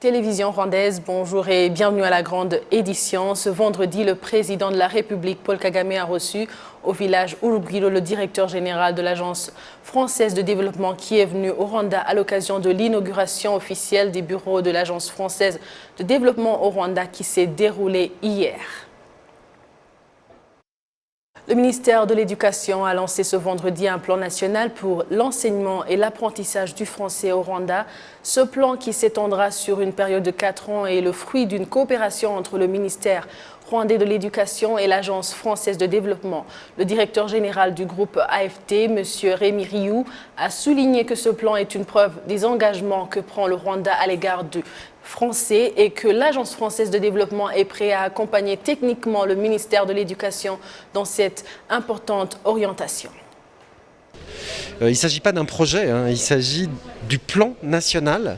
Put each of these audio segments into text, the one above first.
Télévision rwandaise, bonjour et bienvenue à la grande édition. Ce vendredi, le président de la République, Paul Kagame, a reçu au village Urugwiro le directeur général de l'Agence française de développement qui est venu au Rwanda à l'occasion de l'inauguration officielle des bureaux de l'Agence française de développement au Rwanda qui s'est déroulée hier. Le ministère de l'Éducation a lancé ce vendredi un plan national pour l'enseignement et l'apprentissage du français au Rwanda. Ce plan, qui s'étendra sur une période de 4 ans, est le fruit d'une coopération entre le ministère rwandais de l'Éducation et l'Agence française de développement. Le directeur général du groupe AFD, M. Rémi Rioux, a souligné que ce plan est une preuve des engagements que prend le Rwanda à l'égard du français et que l'Agence française de développement est prête à accompagner techniquement le ministère de l'Éducation dans cette importante orientation. Il ne s'agit pas d'un projet, il s'agit du plan national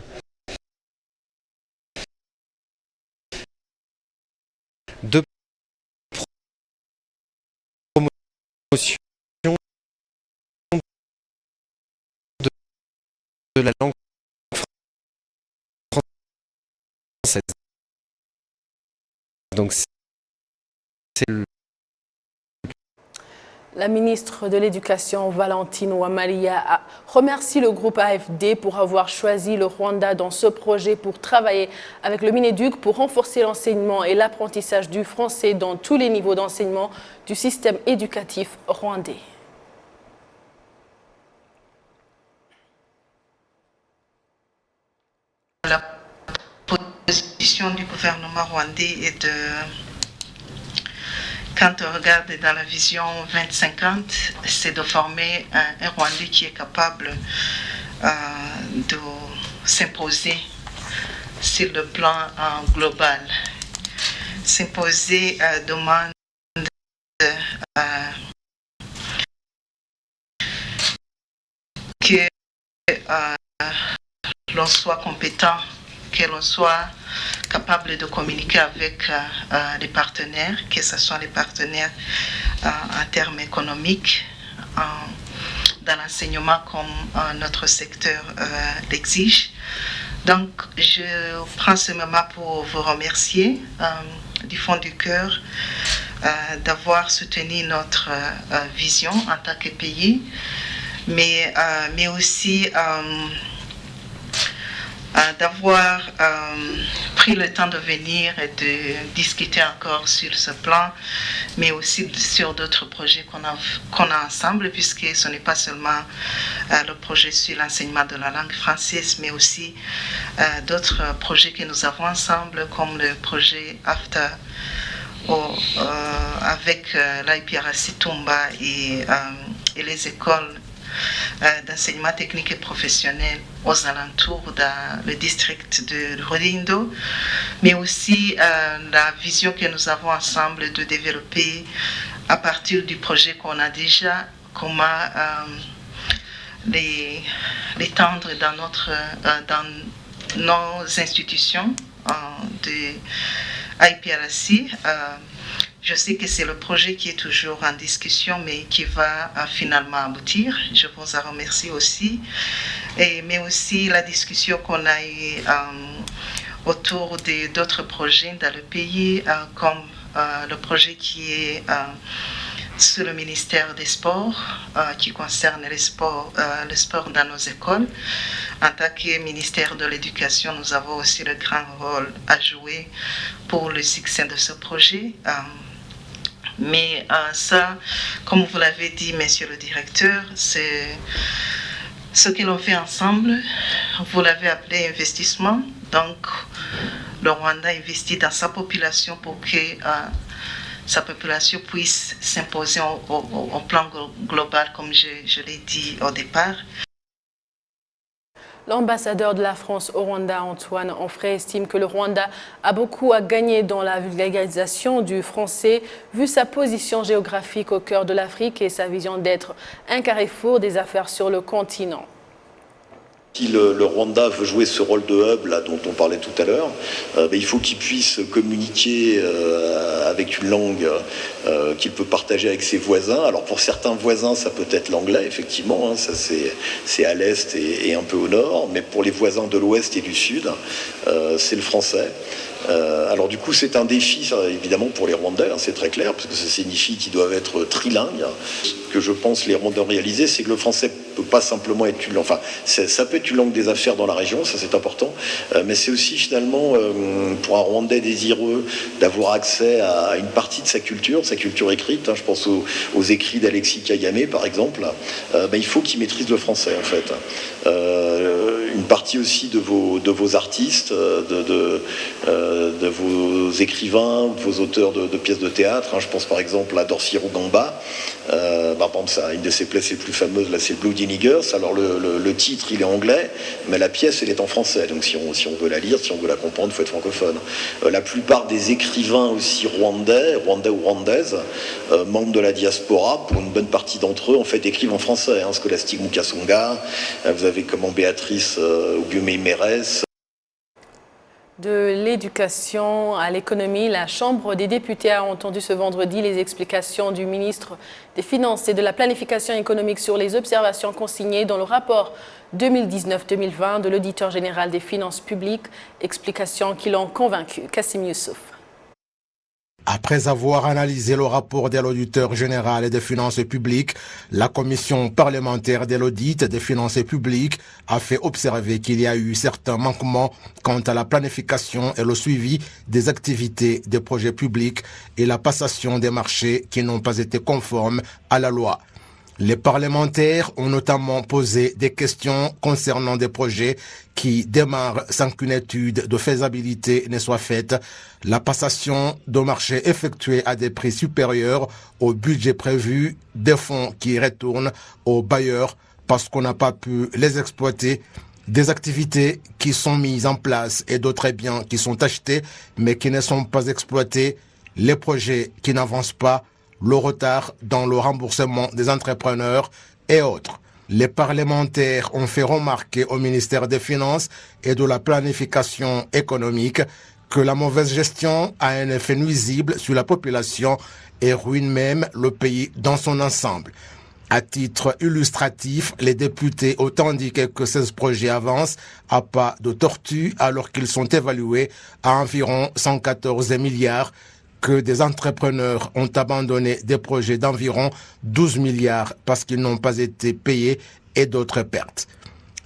de promotion de la langue française. Donc c'est La ministre de l'Éducation, Valentine Uwamariya, remercie le groupe AFD pour avoir choisi le Rwanda dans ce projet pour travailler avec le Mineduc pour renforcer l'enseignement et l'apprentissage du français dans tous les niveaux d'enseignement du système éducatif rwandais. La position du gouvernement rwandais est de... Quand on regarde dans la vision 2050, c'est de former un Rwandais qui est capable de s'imposer sur le plan global. S'imposer demande que l'on soit compétent, que l'on soit capable de communiquer avec les partenaires, que ce soit les partenaires en termes économiques, dans l'enseignement comme notre secteur l'exige. Donc, je prends ce moment pour vous remercier du fond du cœur d'avoir soutenu notre vision en tant que pays, mais aussi d'avoir pris le temps de venir et de discuter encore sur ce plan, mais aussi sur d'autres projets qu'on a ensemble, puisque ce n'est pas seulement le projet sur l'enseignement de la langue française, mais aussi d'autres projets que nous avons ensemble, comme le projet AFTA avec l'IPRC Tumba et les écoles d'enseignement technique et professionnel aux alentours dans le district de Rulindo, mais aussi la vision que nous avons ensemble de développer à partir du projet qu'on a déjà, comment l'étendre dans nos institutions de IPRC. Je sais que c'est le projet qui est toujours en discussion, mais qui va finalement aboutir. Je vous en remercie aussi. Mais aussi la discussion qu'on a eue autour d'autres projets dans le pays, comme le projet qui est sous le ministère des Sports, qui concerne le sport dans nos écoles. En tant que ministère de l'Éducation, nous avons aussi le grand rôle à jouer pour le succès de ce projet. Mais ça, comme vous l'avez dit, monsieur le directeur, c'est ce que l'on fait ensemble. Vous l'avez appelé investissement. Donc, le Rwanda investit dans sa population pour que sa population puisse s'imposer au plan global, comme je l'ai dit au départ. L'ambassadeur de la France au Rwanda, Antoine Onfray, estime que le Rwanda a beaucoup à gagner dans la vulgarisation du français, vu sa position géographique au cœur de l'Afrique et sa vision d'être un carrefour des affaires sur le continent. Si le Rwanda veut jouer ce rôle de hub là, dont on parlait tout à l'heure, il faut qu'il puisse communiquer avec une langue qu'il peut partager avec ses voisins. Alors pour certains voisins, ça peut être l'anglais, effectivement, hein, ça c'est à l'est et un peu au nord, mais pour les voisins de l'ouest et du sud, c'est le français. Alors du coup c'est un défi ça, évidemment pour les Rwandais, hein, c'est très clair, parce que ça signifie qu'ils doivent être trilingues. Ce que je pense les Rwandais ont réalisé, c'est que le français peut pas simplement être une langue, enfin ça peut être une langue des affaires dans la région, ça c'est important, mais c'est aussi finalement pour un Rwandais désireux d'avoir accès à une partie de sa culture écrite, hein, je pense aux écrits d'Alexis Kagame par exemple, il faut qu'il maîtrise le français en fait. Une partie aussi de vos artistes, de vos écrivains, de vos auteurs de pièces de théâtre, hein, je pense par exemple à Dorothy Rugamba, par exemple ça, une de ses pièces les plus fameuses là c'est Bloody Niggers. Alors le titre il est anglais, mais la pièce elle est en français, donc si on veut la lire, si on veut la comprendre, il faut être francophone. La plupart des écrivains aussi rwandais ou rwandaises, membres de la diaspora, pour une bonne partie d'entre eux en fait écrivent en français, hein, Scholastique Mukasonga, vous avez comment Béatrice Ogume-Mérès. De l'éducation à l'économie, la Chambre des députés a entendu ce vendredi les explications du ministre des Finances et de la Planification économique sur les observations consignées dans le rapport 2019-2020 de l'auditeur général des finances publiques, explications qui l'ont convaincu. Kassim Youssouf. Après avoir analysé le rapport de l'auditeur général des finances publiques, la commission parlementaire de l'audit des finances publiques a fait observer qu'il y a eu certains manquements quant à la planification et le suivi des activités des projets publics et la passation des marchés qui n'ont pas été conformes à la loi. Les parlementaires ont notamment posé des questions concernant des projets qui démarrent sans qu'une étude de faisabilité ne soit faite, la passation de marchés effectués à des prix supérieurs au budget prévu, des fonds qui retournent aux bailleurs parce qu'on n'a pas pu les exploiter, des activités qui sont mises en place et d'autres biens qui sont achetés mais qui ne sont pas exploités, les projets qui n'avancent pas, le retard dans le remboursement des entrepreneurs et autres. Les parlementaires ont fait remarquer au ministère des Finances et de la Planification économique que la mauvaise gestion a un effet nuisible sur la population et ruine même le pays dans son ensemble. À titre illustratif, les députés ont indiqué que ces projets avancent à pas de tortue alors qu'ils sont évalués à environ 114 milliards, que des entrepreneurs ont abandonné des projets d'environ 12 milliards parce qu'ils n'ont pas été payés et d'autres pertes.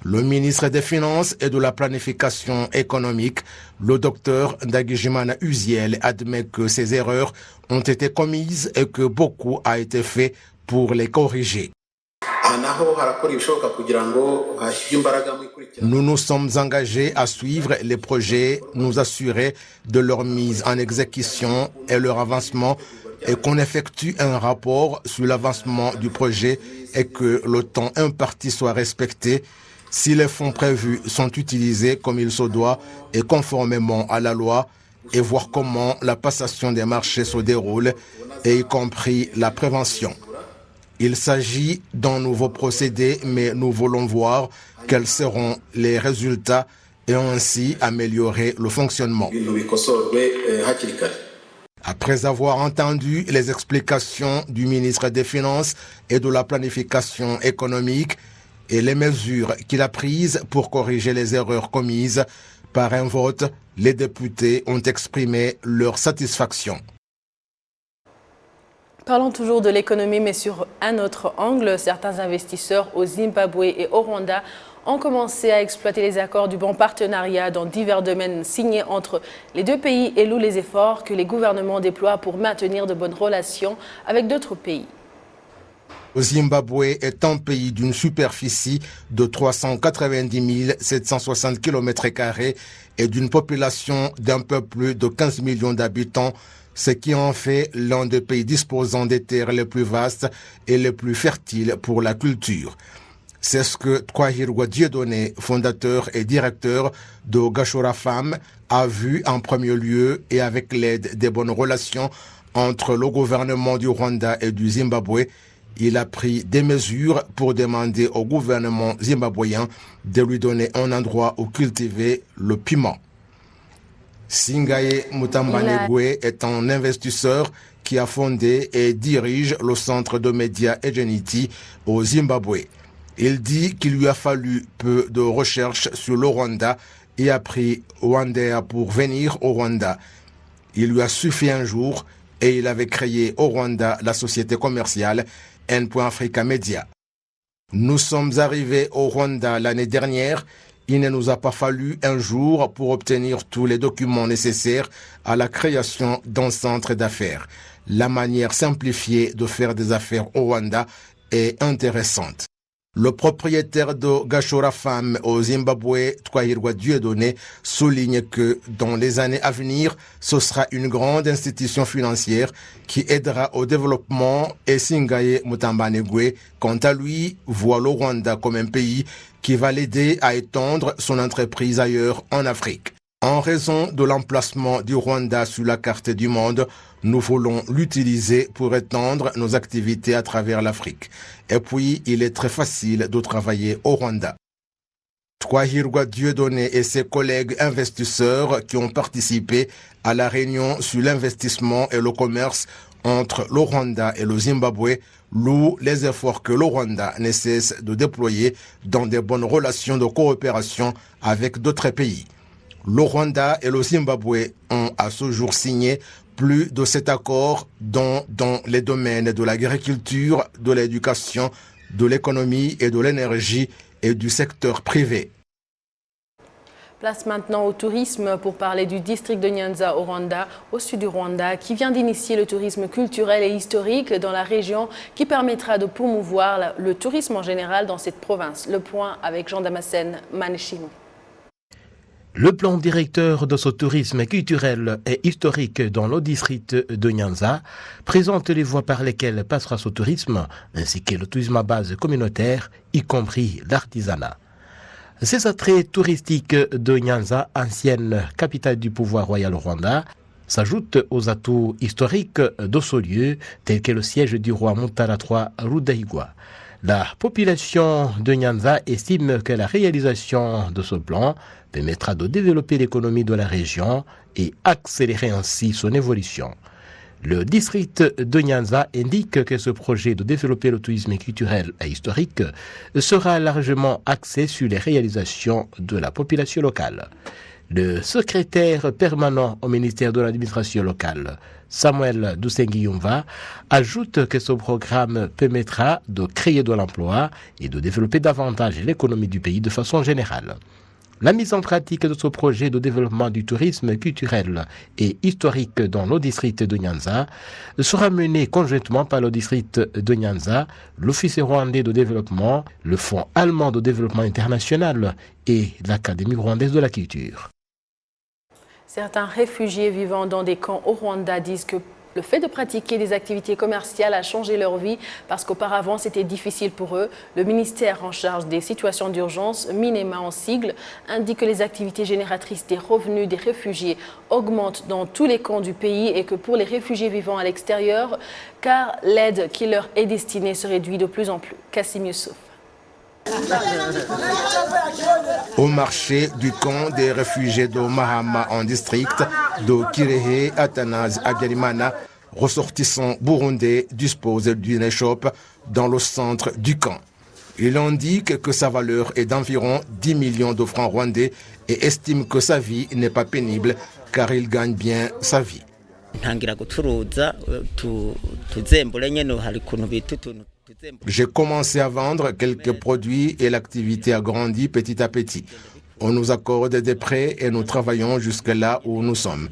Le ministre des Finances et de la Planification économique, le docteur Ndagijimana Uziel, admet que ces erreurs ont été commises et que beaucoup a été fait pour les corriger. Nous nous sommes engagés à suivre les projets, nous assurer de leur mise en exécution et leur avancement et qu'on effectue un rapport sur l'avancement du projet et que le temps imparti soit respecté. Si les fonds prévus sont utilisés comme il se doit et conformément à la loi, et voir comment la passation des marchés se déroule, et y compris la prévention. Il s'agit d'un nouveau procédé, mais nous voulons voir quels seront les résultats et ainsi améliorer le fonctionnement. Après avoir entendu les explications du ministre des Finances et de la Planification économique et les mesures qu'il a prises pour corriger les erreurs commises, par un vote, les députés ont exprimé leur satisfaction. Parlons toujours de l'économie, mais sur un autre angle. Certains investisseurs au Zimbabwe et au Rwanda ont commencé à exploiter les accords du bon partenariat dans divers domaines signés entre les deux pays et louent les efforts que les gouvernements déploient pour maintenir de bonnes relations avec d'autres pays. Le Zimbabwe est un pays d'une superficie de 390 760 km² et d'une population d'un peu plus de 15 millions d'habitants, ce qui en fait l'un des pays disposant des terres les plus vastes et les plus fertiles pour la culture. C'est ce que Twahirwa Dieudonné, fondateur et directeur de Gashora Farm, a vu en premier lieu et avec l'aide des bonnes relations entre le gouvernement du Rwanda et du Zimbabwe. il a pris des mesures pour demander au gouvernement zimbabwéen de lui donner un endroit où cultiver le piment. Singaye Mutambanegwe est un investisseur qui a fondé et dirige le centre de médias Egenity au Zimbabwe. Il dit qu'il lui a fallu peu de recherches sur le Rwanda et a pris Rwanda pour venir au Rwanda. Il lui a suffi un jour et il avait créé au Rwanda la société commerciale N.Africa Media. Nous sommes arrivés au Rwanda l'année dernière. Il ne nous a pas fallu un jour pour obtenir tous les documents nécessaires à la création d'un centre d'affaires. La manière simplifiée de faire des affaires au Rwanda est intéressante. Le propriétaire de Gashora Farm au Zimbabwe, Twahirwa Dieudonné, souligne que dans les années à venir, ce sera une grande institution financière qui aidera au développement et Singaye Mutambanegwe, quant à lui, voit le Rwanda comme un pays qui va l'aider à étendre son entreprise ailleurs en Afrique. En raison de l'emplacement du Rwanda sur la carte du monde, nous voulons l'utiliser pour étendre nos activités à travers l'Afrique. Et puis, il est très facile de travailler au Rwanda. Twahirwa Dieudonné et ses collègues investisseurs qui ont participé à la réunion sur l'investissement et le commerce entre le Rwanda et le Zimbabwe louent les efforts que le Rwanda ne cesse de déployer dans de bonnes relations de coopération avec d'autres pays. Le Rwanda et le Zimbabwe ont à ce jour signé plus de 7 accords dans les domaines de l'agriculture, de l'éducation, de l'économie et de l'énergie et du secteur privé. Place maintenant au tourisme pour parler du district de Nyanza au Rwanda, au sud du Rwanda, qui vient d'initier le tourisme culturel et historique dans la région qui permettra de promouvoir le tourisme en général dans cette province. Le point avec Jean-Damascène Maneshinou. Le plan directeur de ce tourisme culturel et historique dans le district de Nyanza présente les voies par lesquelles passera ce tourisme, ainsi que le tourisme à base communautaire, y compris l'artisanat. Ces attraits touristiques de Nyanza, ancienne capitale du pouvoir royal au Rwanda, s'ajoutent aux atouts historiques de ce lieu, tels que le siège du roi Mutara III Rudahigwa. La population de Nyanza estime que la réalisation de ce plan permettra de développer l'économie de la région et accélérer ainsi son évolution. Le district de Nyanza indique que ce projet de développer le tourisme culturel et historique sera largement axé sur les réalisations de la population locale. Le secrétaire permanent au ministère de l'administration locale, Samuel Dusengiyumva, ajoute que ce programme permettra de créer de l'emploi et de développer davantage l'économie du pays de façon générale. La mise en pratique de ce projet de développement du tourisme culturel et historique dans le district de Nyanza sera menée conjointement par le district de Nyanza, l'Office rwandais de développement, le Fonds allemand de développement international et l'Académie rwandaise de la culture. Certains réfugiés vivant dans des camps au Rwanda disent que le fait de pratiquer des activités commerciales a changé leur vie parce qu'auparavant c'était difficile pour eux. Le ministère en charge des situations d'urgence, MINEMA en sigle, indique que les activités génératrices des revenus des réfugiés augmentent dans tous les camps du pays et que pour les réfugiés vivant à l'extérieur, car l'aide qui leur est destinée se réduit de plus en plus. Kassim Youssouf. Au marché du camp des réfugiés de Mahama en district de Kirehe, Athanase Habyarimana, ressortissant burundais, dispose d'une échoppe dans le centre du camp. Il indique que sa valeur est d'environ 10 millions de francs rwandais et estime que sa vie n'est pas pénible car il gagne bien sa vie. J'ai commencé à vendre quelques produits et l'activité a grandi petit à petit. On nous accorde des prêts et nous travaillons jusque là où nous sommes.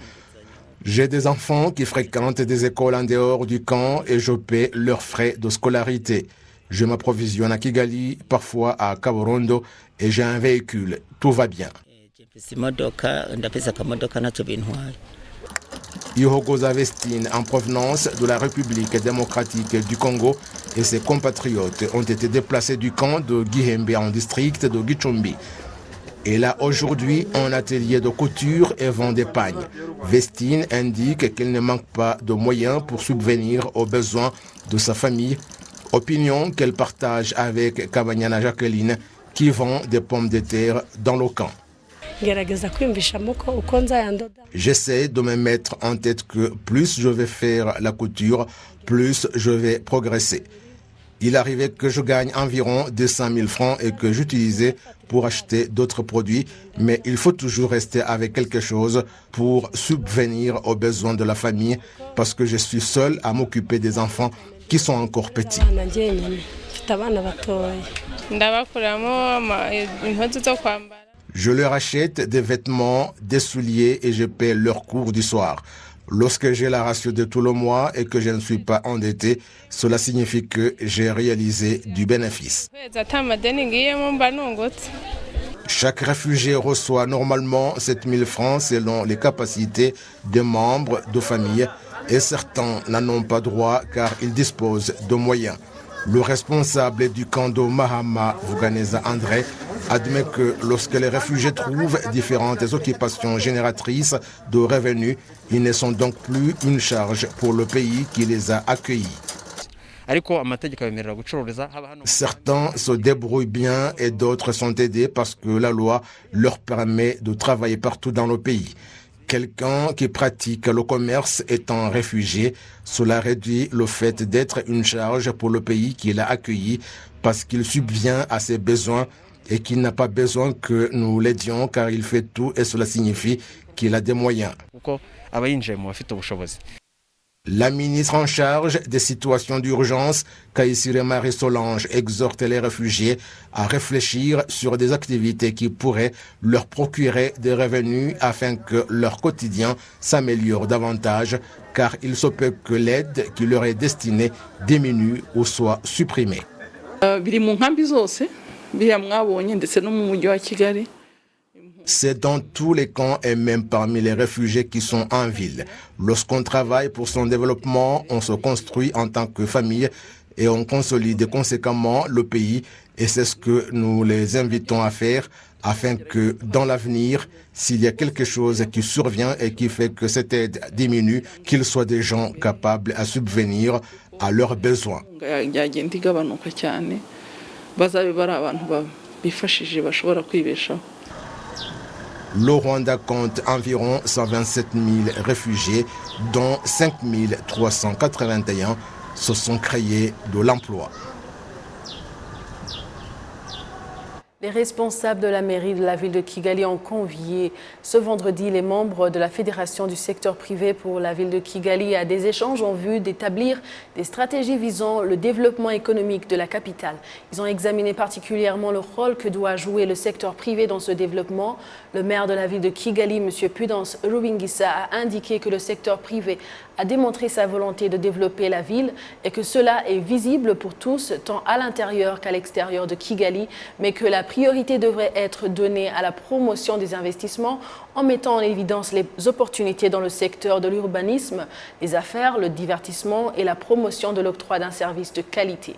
J'ai des enfants qui fréquentent des écoles en dehors du camp et je paie leurs frais de scolarité. Je m'approvisionne à Kigali, parfois à Kabarondo et j'ai un véhicule. Tout va bien. Ihogoza Vestine, en provenance de la République démocratique du Congo, et ses compatriotes ont été déplacés du camp de Gihembe en district de Gicumbi. Elle a aujourd'hui un atelier de couture et vend des pagnes. Vestine indique qu'elle ne manque pas de moyens pour subvenir aux besoins de sa famille. Opinion qu'elle partage avec Kabanyana Jacqueline qui vend des pommes de terre dans le camp. J'essaie de me mettre en tête que plus je vais faire la couture, plus je vais progresser. Il arrivait que je gagne environ 200 000 francs et que j'utilisais pour acheter d'autres produits, mais il faut toujours rester avec quelque chose pour subvenir aux besoins de la famille parce que je suis seul à m'occuper des enfants qui sont encore petits. Je leur achète des vêtements, des souliers et je paie leurs cours du soir. Lorsque j'ai la ratio de tout le mois et que je ne suis pas endetté, cela signifie que j'ai réalisé du bénéfice. Chaque réfugié reçoit normalement 7 000 francs selon les capacités des membres de famille et certains n'en ont pas droit car ils disposent de moyens. Le responsable du camp de Mahama, Vuganeza André, admet que lorsque les réfugiés trouvent différentes occupations génératrices de revenus, ils ne sont donc plus une charge pour le pays qui les a accueillis. Certains se débrouillent bien et d'autres sont aidés parce que la loi leur permet de travailler partout dans le pays. Quelqu'un qui pratique le commerce étant réfugié, cela réduit le fait d'être une charge pour le pays qui l'a accueilli parce qu'il subvient à ses besoins et qu'il n'a pas besoin que nous l'aidions car il fait tout et cela signifie qu'il a des moyens. La ministre en charge des situations d'urgence, Kaïsire Marie-Solange, exhorte les réfugiés à réfléchir sur des activités qui pourraient leur procurer des revenus afin que leur quotidien s'améliore davantage, car il se peut que l'aide qui leur est destinée diminue ou soit supprimée. C'est dans tous les camps et même parmi les réfugiés qui sont en ville. Lorsqu'on travaille pour son développement, on se construit en tant que famille et on consolide conséquemment le pays. Et c'est ce que nous les invitons à faire afin que dans l'avenir, s'il y a quelque chose qui survient et qui fait que cette aide diminue, qu'ils soient des gens capables à subvenir à leurs besoins. Le Rwanda compte environ 127 000 réfugiés, dont 5 381 se sont créés de l'emploi. Les responsables de la mairie de la ville de Kigali ont convié ce vendredi les membres de la Fédération du secteur privé pour la ville de Kigali à des échanges en vue d'établir des stratégies visant le développement économique de la capitale. Ils ont examiné particulièrement le rôle que doit jouer le secteur privé dans ce développement. Le maire de la ville de Kigali, M. Pudence Rubingisa, a indiqué que le secteur privé a démontré sa volonté de développer la ville et que cela est visible pour tous, tant à l'intérieur qu'à l'extérieur de Kigali, mais que la priorité devrait être donnée à la promotion des investissements en mettant en évidence les opportunités dans le secteur de l'urbanisme, les affaires, le divertissement et la promotion de l'octroi d'un service de qualité.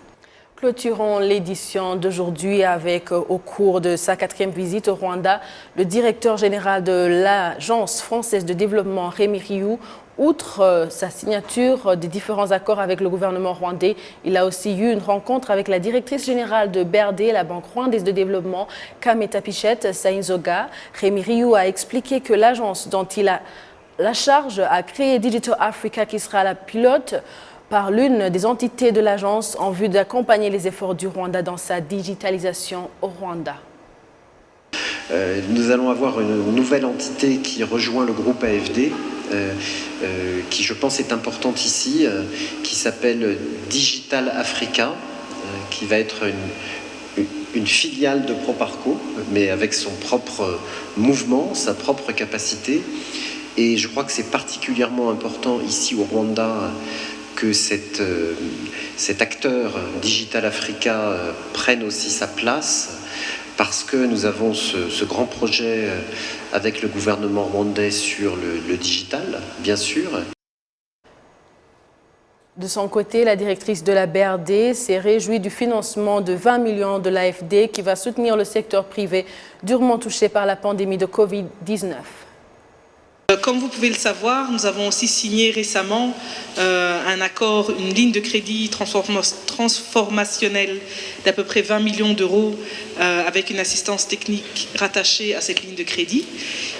Clôturons l'édition d'aujourd'hui avec, au cours de sa 4e visite au Rwanda, le directeur général de l'Agence française de développement, Rémi Rioux. Outre sa signature des différents accords avec le gouvernement rwandais, il a aussi eu une rencontre avec la directrice générale de BRD, la Banque rwandaise de développement, Kameta Pichette Sainzoga. Rémi Rioux a expliqué que l'agence dont il a la charge a créé Digital Africa qui sera la pilote par l'une des entités de l'agence en vue d'accompagner les efforts du Rwanda dans sa digitalisation au Rwanda. Nous allons avoir une nouvelle entité qui rejoint le groupe AFD, qui je pense est importante ici, qui s'appelle Digital Africa, qui va être une filiale de Proparco, mais avec son propre mouvement, sa propre capacité. Et je crois que c'est particulièrement important ici au Rwanda que cet acteur Digital Africa prenne aussi sa place, parce que nous avons ce grand projet avec le gouvernement rwandais sur le digital, bien sûr. De son côté, la directrice de la BRD s'est réjouie du financement de 20 millions de l'AFD qui va soutenir le secteur privé durement touché par la pandémie de Covid-19. Comme vous pouvez le savoir, nous avons aussi signé récemment un accord, une ligne de crédit transformationnelle d'à peu près 20 millions d'euros avec une assistance technique rattachée à cette ligne de crédit.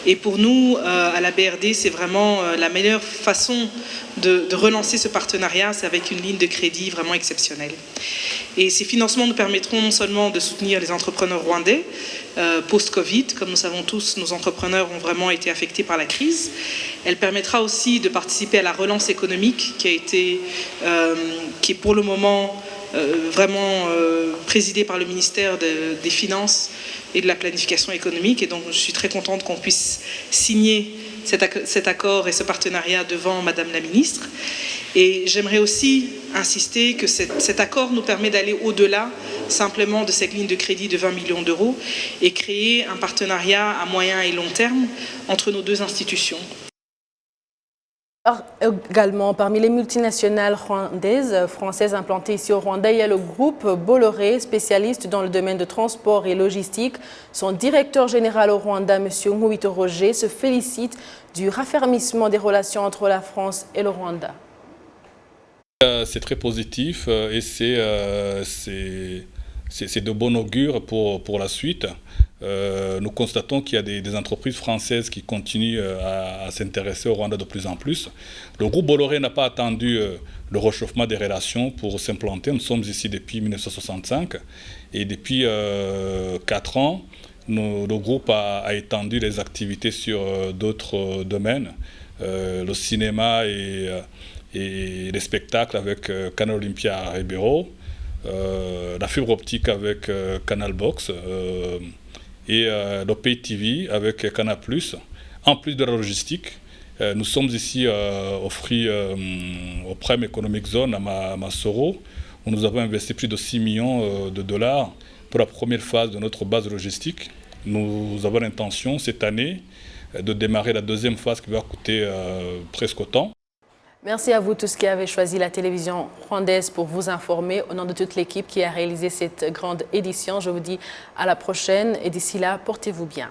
Et pour nous, à la BRD, c'est vraiment la meilleure façon de relancer ce partenariat, c'est avec une ligne de crédit vraiment exceptionnelle. Et ces financements nous permettront non seulement de soutenir les entrepreneurs rwandais post-Covid, comme nous savons tous, nos entrepreneurs ont vraiment été affectés par la crise. Elle permettra aussi de participer à la relance économique qui est pour le moment vraiment présidée par le ministère des Finances et de la planification économique. Et donc je suis très contente qu'on puisse signer cet accord et ce partenariat devant Madame la Ministre. Et j'aimerais aussi insister que cet accord nous permet d'aller au-delà simplement de cette ligne de crédit de 20 millions d'euros et créer un partenariat à moyen et long terme entre nos deux institutions. Également, parmi les multinationales françaises implantées ici au Rwanda, il y a le groupe Bolloré, spécialiste dans le domaine de transport et logistique. Son directeur général au Rwanda, M. Nkubito Roger, se félicite du raffermissement des relations entre la France et le Rwanda. C'est très positif et c'est de bon augure pour la suite. Nous constatons qu'il y a des entreprises françaises qui continuent à s'intéresser au Rwanda de plus en plus. Le groupe Bolloré n'a pas attendu le réchauffement des relations pour s'implanter. Nous sommes ici depuis 1965 et depuis 4 ans, le groupe a étendu les activités sur d'autres domaines, le cinéma et les spectacles avec Canal Olympia à Ribeiro, la fibre optique avec Canal Box et le Pay TV avec Canal+. En plus de la logistique, nous sommes ici au Prime Economic Zone à Masoro, où nous avons investi plus de 6 millions de dollars pour la première phase de notre base logistique. Nous avons l'intention cette année de démarrer la deuxième phase qui va coûter presque autant. Merci à vous tous qui avez choisi la télévision rwandaise pour vous informer. Au nom de toute l'équipe qui a réalisé cette grande édition, je vous dis à la prochaine et d'ici là, portez-vous bien.